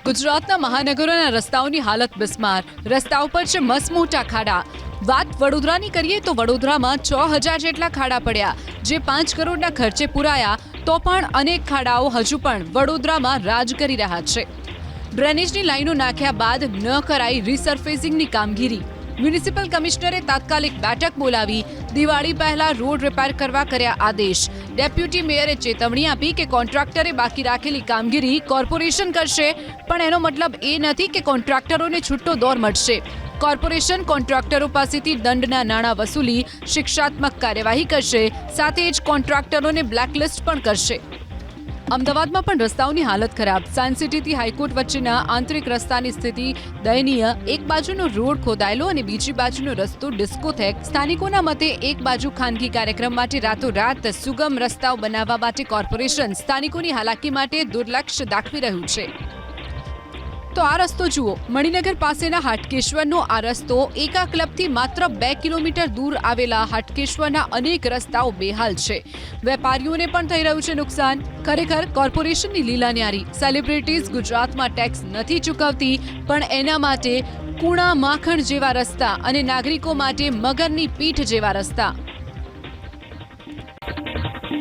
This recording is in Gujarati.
ગુજરાતના મહાનગરોના રસ્તાઓની હાલત બિસ્માર. રસ્તાઓ પર છે મસમોટા ખાડા. વાત વડોદરાની કરીએ તો વડોદરામાં 6000 જેટલા ખાડા પડ્યા, જે 5 કરોડના ખર્ચે પુરાયા. તો પણ અનેક ખાડાઓ હજુ પણ વડોદરામાં રાજ કરી રહ્યા છે. ડ્રેનેજની લાઈનો નાખ્યા બાદ ન કરાઈ રીસર્ફેસિંગની કામગીરી. મ્યુનિસિપલ કમિશનરે તાત્કાલિક બેઠક બોલાવી દિવાળી પહેલા રોડ રિપેર કરવા કર્યા આદેશ. ડેપ્યુટી મેયરે ચેતવણી આપી કે કોન્ટ્રાક્ટરે બાકી રાખેલી કામગીરી કોર્પોરેશન કરશે, પણ એનો મતલબ એ નથી કે કોન્ટ્રાક્ટરોને છૂટો દોર મળશે. કોર્પોરેશન કોન્ટ્રાક્ટરો પાસેથી દંડના નાણાં વસૂલી શિક્ષાત્મક કાર્યવાહી કરશે, સાથે જ કોન્ટ્રાક્ટરોને બ્લેકલિસ્ટ પણ કરશે. અમદાવાદમાં પણ રસ્તાઓની હાલત ખરાબ. સાયન્સ સિટીથી હાઈકોર્ટ વચ્ચેના આંતરિક રસ્તાની સ્થિતિ દયનીય. એક બાજુનો રોડ ખોદાયેલો અને બીજી બાજુનો રસ્તો ડિસ્કોથેક. સ્થાનિકોના મતે એક બાજુ ખાનગી કાર્યક્રમ માટે રાતોરાત સુગમ રસ્તાઓ બનાવવા માટે કોર્પોરેશન સ્થાનિકોની હાલાકી માટે દુર્લક્ષ દાખવી રહ્યું છે. તો આ રસ્તો જુઓ. મણિનગર પાસેના હાટકેશ્વરનો આ રસ્તો એકા ક્લબથી માત્ર 2 કિલોમીટર દૂર આવેલા હાટકેશ્વરના અનેક રસ્તાઓ બેહાલ છે. વેપારીઓને પણ થઈ રહ્યું છે નુકસાન. ખરેખર કોર્પોરેશનની લીલા ન્યારી. સેલિબ્રિટીઝ ગુજરાતમાં ટેક્સ નથી ચૂકવતી, પણ એના માટે કુણા માખણ જેવા રસ્તા અને નાગરિકો માટે મગરની પીઠ જેવા રસ્તા.